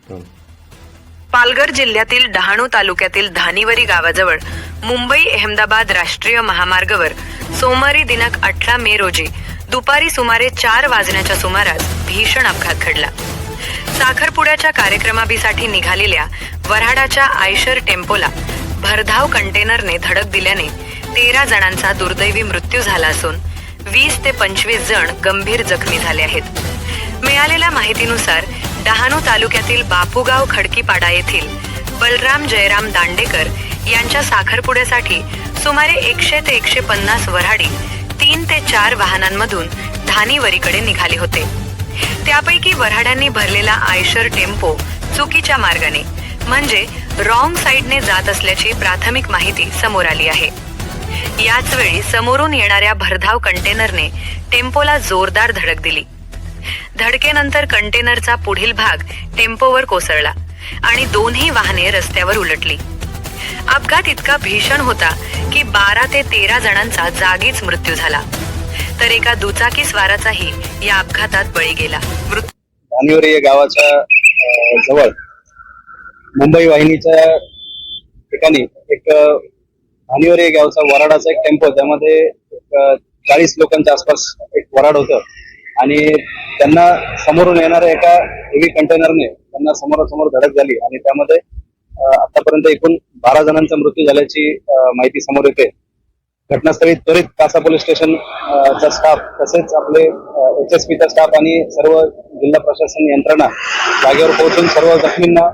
हं. पालघर जिल्ह्यातील डहाणू तालुक्यातील धानिवरी गावाजवळ मुंबई अहमदाबाद राष्ट्रीय महामार्गावर सोमवारी दिनांक 18 मे रोजी दुपारी सुमारे 4 वाजण्याच्या सुमारास भीषण अपघात घडला. साखरपुड्याच्या कार्यक्रमासाठी निघालेल्या वऱ्हाडाच्या आयशर टेम्पोला भरधाव कंटेनरने धडक दिल्याने 13 जणांचा दुर्दैवी मृत्यू झाला असून 20 ते 25 जण गंभीर जखमी झाले आहेत. मिळालेल्या माहितीनुसार डहाणू तालुक्यातील बापूगाव खडकीपाडा येथील बलराम जयराम दांडेकर यांच्या साखरपुड्यासाठी सुमारे 100 ते 150 वऱ्हाडी 3 ते 4 वाहनांमधून धानिवरीकडे निघाले होते. त्यापैकी वऱ्हाड्यांनी भरलेला आयशर टेम्पो चुकीच्या मार्गाने म्हणजे रॉंग साईडने जात असल्याची प्राथमिक माहिती समोर आली आहे. याच वेळी समोरून येणाऱ्या भरधाव कंटेनरने टेम्पोला जोरदार धडक दिली. धडकेनंतर कंटेनरचा पुढील भाग टेम्पोवर कोसळला आणि दोन्ही वाहने रस्त्यावर उलटली. अपघात इतका भीषण होता की 12 ते 13 जणांचा जागीच मृत्यू झाला, तर एका दुचाकी स्वाराचाही या अपघातात बळी गेला. धानिवरी या गावाच्या जवळ मुंबई वाहिनीच्या ठिकाणी एक धानिवरी या गावचा वराडाचा एक टेम्पो, त्यामध्ये 40 लोकांच्या आसपास एक वराड होतं आणि त्यांना समोरून येणाऱ्या एका हेवी कंटेनरने त्यांना समोरासमोर धडक झाली आणि त्यामध्ये आतापर्यंत एकूण 12 जणांचा मृत्यू झाल्याची माहिती समोर येते. घटनास्थळी त्वरित कासा पोलीस स्टेशन चा स्टाफ तसेच आपले HSPचा स्टाफ आणि सर्व जिल्हा प्रशासन यंत्रणा जागेवर पोहोचून सर्व जखमींना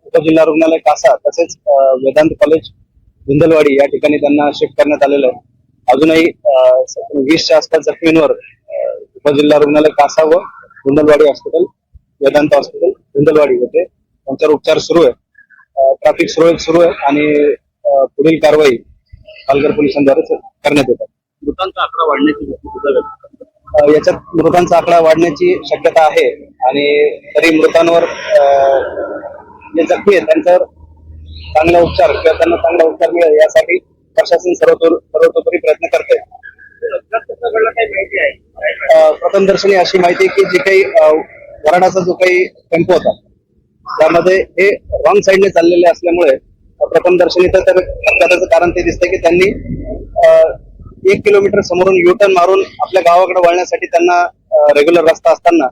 उपजिल्हा रुग्णालय कासा तसेच वेदांत कॉलेज धुंदलवाडी या ठिकाणी त्यांना शिफ्ट करण्यात आलेलं आहे. अजूनही 20च्या आसपास जखमींवर उपजिल्हा रुग्णालय कासा व धुंदलवाडी हॉस्पिटल वेदांत हॉस्पिटल धुंदलवाडी येथे त्यांच्यावर उपचार सुरू आहे. ट्रॅफिक सुरू आहे आणि पुढील कारवाई पालघर पोलिसांद्वारे करण्यात येतात. मृतांचा आकडा वाढण्याची याच्यात मृतांचा आकडा वाढण्याची शक्यता आहे आणि तरी मृतांवर जे जखमी आहेत त्यांच्यावर चांगला उपचार किंवा त्यांना चांगला उपचार मिळेल यासाठी प्रशासन सर्वतोपरी प्रयत्न करते. प्रथमदर्शनी अशी माहिती की जी काही वराडाचा जो काही टेम्पो होता त्यामध्ये हे रॉंग साईडने चाललेले असल्यामुळे प्रथमदर्शनी तर अपघाताचं कारण ते दिसतंय की त्यांनी 1 किलोमीटर समोरून युटर्न मारून आपल्या गावाकडे वळण्यासाठी त्यांना रेग्युलर रस्ता असताना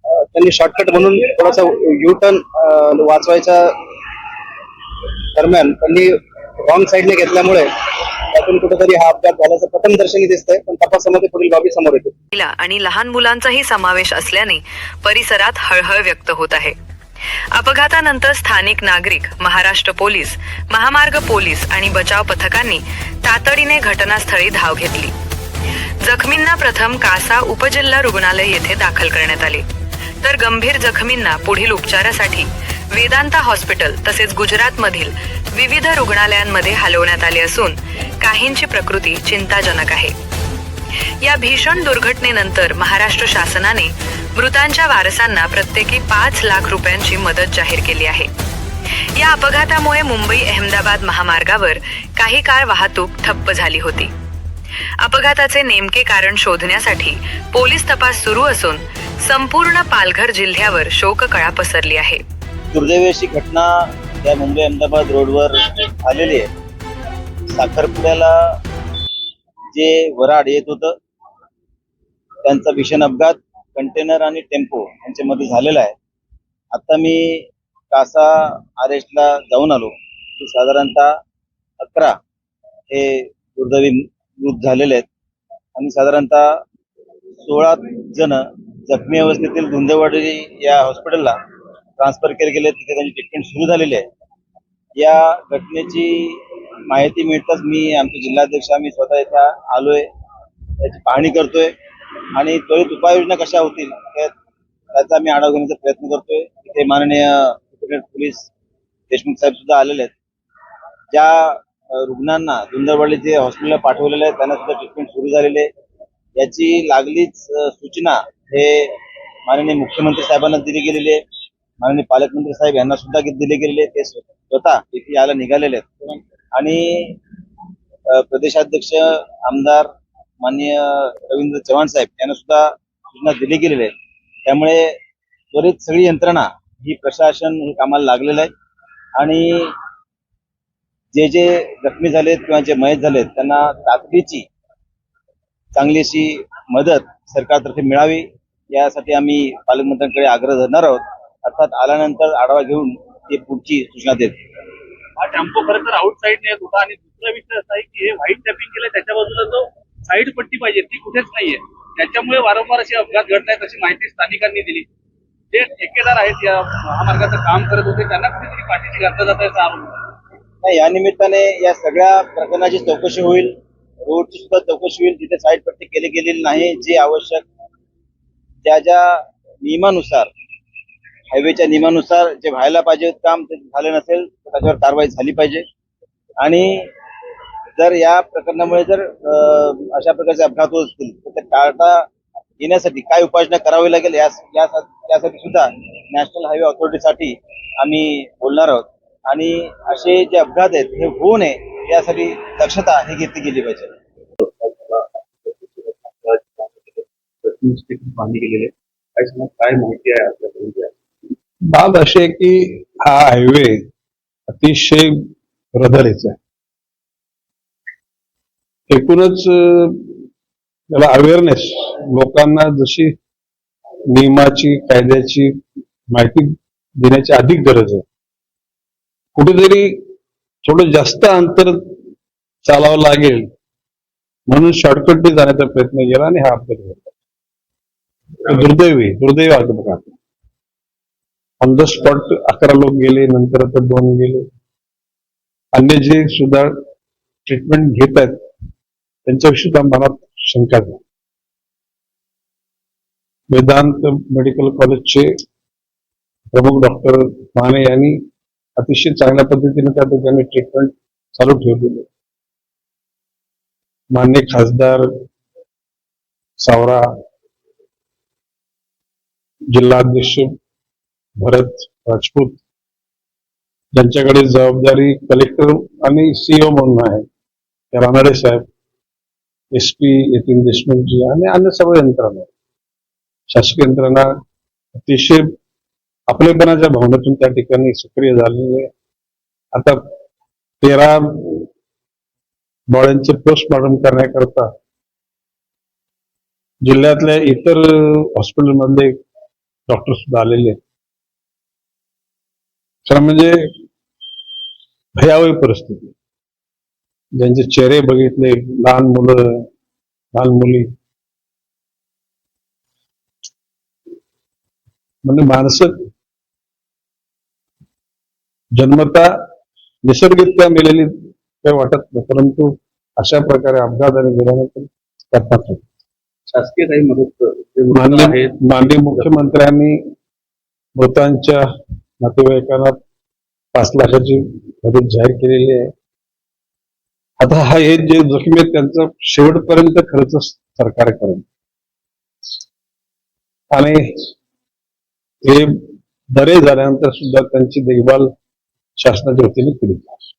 त्यांनी शॉर्टकट म्हणून थोडासा युटर्न वाचवायच्या दरम्यान त्यांनी रॉंग साईडने घेतल्यामुळे त्यातून कुठेतरी हा अपघात झाल्याचं प्रथमदर्शनी दिसतंय, पण तपासामध्ये पुढील बाबी समोर येतील. आणि लहान मुलांचाही समावेश असल्याने परिसरात हळहळ व्यक्त होत आहे. अपघातानंतर स्थानिक नागरिक, महाराष्ट्र पोलीस, महामार्ग पोलीस आणि बचाव पथकांनी तातडीने घटनास्थळी धाव घेतली. जखमींना प्रथम कासा उपजिल्हा रुग्णालय येथे दाखल करण्यात आले, तर गंभीर जखमींना पुढील उपचारासाठी वेदांता हॉस्पिटल तसेच गुजरातमधील विविध रुग्णालयांमध्ये हलवण्यात आले असून काहींची प्रकृती चिंताजनक आहे. या भीषण दुर्घटनेनंतर महाराष्ट्र शासनाने मृतांच्या वारसांना प्रत्येकी 5 लाख रुपयांची मदत जाहीर केली आहे. या अपघातामुळे मुंबई अहमदाबाद महामार्गावर काही काळ वाहतूक ठप्प झाली होती. अपघाताचे नेमके कारण शोधण्यासाठी पोलीस तपास सुरू असून संपूर्ण पालघर जिल्ह्यावर शोककळा पसरली आहे. दुर्दैवी अशी घटना या मुंबई अहमदाबाद रोडवर आलेली आहे. साखरपुड्याला जे वराड येत होतं त्यांचा भीषण अपघात कंटेनर आणि टेम्पो यांच्यामध्ये झालेला आहे. आता मी कासा अरेस्टला जाऊन आलो की साधारणतः 11 हे दुर्दैवी मृत झालेले आहेत आणि साधारणतः 16 जण जखमी अवस्थेतील धुंदलवाडी या हॉस्पिटलला ट्रान्सफर केले गेले, तिथे त्यांची ट्रीटमेंट सुरू झालेली आहे. या घटनेची माहिती मिळताच मी आमचे जिल्हाध्यक्ष आम्ही स्वतः इथे आलोय, त्याची पाहणी करतोय आणि त्वरित उपाययोजना कशा होतील त्याचा आम्ही आढावा घेण्याचा प्रयत्न करतोय. इथे माननीय पोलीस देशमुख साहेब सुद्धा आलेले आहेत. ज्या रुग्णांना धुंदलवाडीचे हॉस्पिटलला पाठवलेले आहे त्यांना सुद्धा ट्रीटमेंट सुरू झालेली आहे. याची लागलीच सूचना हे माननीय मुख्यमंत्री साहेबांना दिली गेलेली आहे. माननीय पालकमंत्री साहेब यांना सुद्धा दिले गेलेले, ते स्वतः इथे यायला निघालेले आहेत आणि प्रदेशाध्यक्ष आमदार माननीय रवींद्र चव्हाण साहेब यांना सुद्धा सूचना दिली गेलेली आहे. त्यामुळे त्वरित सगळी यंत्रणा ही प्रशासन हे कामाला लागलेलं आहे आणि जे जखमी झालेत किंवा जे मयत झालेत त्यांना तातडीची चांगली अशी मदत सरकारतर्फे मिळावी यासाठी आम्ही पालकमंत्र्यांकडे आग्रह धरणार आहोत. अर्थात आल्यानंतर आढावा घेऊन ते पुढची सूचना देत. हा टेम्पो खरं तर आउट साईड येत होता आणि दुसरा विषय असा आहे की हे व्हाईट टॅपिंग केलं त्याच्या बाजूला जो साईड पट्टी पाहिजे ती कुठेच नाहीये. त्याच्यामुळे वारंवार असे अपघात घडत आहेत अशी माहिती स्थानिकांनी दिली. जे ठेकेदार आहेत या महामार्गाचं काम करत होते त्यांना कुठेतरी पाठीशी घातलं जात आहे असा आरोप आहे. नाही, या निमित्ताने या सगळ्या प्रकरणाची चौकशी होईल, रोडची सुद्धा चौकशी होईल. जिथे साईड पट्टी केली गेलेली नाही, जे आवश्यक ज्या नियमानुसार हायवेच्या नियमानुसार जे व्हायला पाहिजे काम ते झाले नसेल तर त्याच्यावर कारवाई झाली पाहिजे. आणि जर या प्रकरणामुळे जर अशा प्रकारचे अपघात होत असतील तर ते टाळता येण्यासाठी काय उपाययोजना करावी लागेल यासाठी सुद्धा नॅशनल हायवे ऑथॉरिटीसाठी आम्ही बोलणार आहोत. आणि असे जे अपघात आहेत हे होऊ नये यासाठी दक्षता ही घेतली गेली पाहिजे. बांधली गेलेली आहे. काय माहिती आहे आपल्याकडे? बाब अशी आहे की हा हायवे अतिशय रहदारीचा आहे. एकूणच त्याला अवेअरनेस लोकांना जशी नियमाची कायद्याची माहिती देण्याची अधिक गरज आहे. कुठेतरी थोडं जास्त अंतर चालावं लागेल म्हणून शॉर्टकटने जाण्याचा प्रयत्न केला आणि हा अपघात झाला. दुर्दैवी अपघात. ऑन द स्पॉट 11 लोक गेले, नंतर आता 2 गेले. अन्य जे सुद्धा ट्रीटमेंट घेत आहेत त्यांच्याविषयी मनात शंका आहे. वेदांत मेडिकल कॉलेजचे प्रमुख डॉक्टर माने यांनी अतिशय चांगल्या पद्धतीने त्या ठिकाणी ट्रीटमेंट चालू ठेवलेली. माननीय खासदार सावरा, जिल्हाध्यक्ष भरत राजपूत ज्यांच्याकडे जबाबदारी कलेक्टर आणि सीईओ म्हणून आहे त्या रानडे साहेब, SP यतीन देशमुखजी आणि अन्य सर्व यंत्रणा, शासकीय यंत्रणा अतिशय आपलेपणाच्या भावनेतून त्या ठिकाणी सक्रिय झालेले. आता 13 बॉड्यांचे पोस्टमॉर्टम करण्याकरता जिल्ह्यातल्या इतर हॉस्पिटलमधले डॉक्टर सुद्धा आलेले. खरं म्हणजे भयावह परिस्थिती. ज्यांचे चेहरे बघितले, लहान मुलं, लहान मुली, म्हणजे माणसं जन्मता निसर्गरित्या मेलेली काही वाटत नाही, परंतु अशा प्रकारे अपघाताने गेल्यानंतर करतात. शासकीय काही मदत माननीय मुख्यमंत्र्यांनी मृतांच्या नातेवाईकांना 5 लाखाची मदत जाहीर केलेली आहे. आता हे जे जखमी आहेत त्यांचा शेवटपर्यंत खर्च सरकार करेल आणि हे बरे झाल्यानंतर सुद्धा त्यांची देखभाल शासनाच्या वतीने केली जाईल.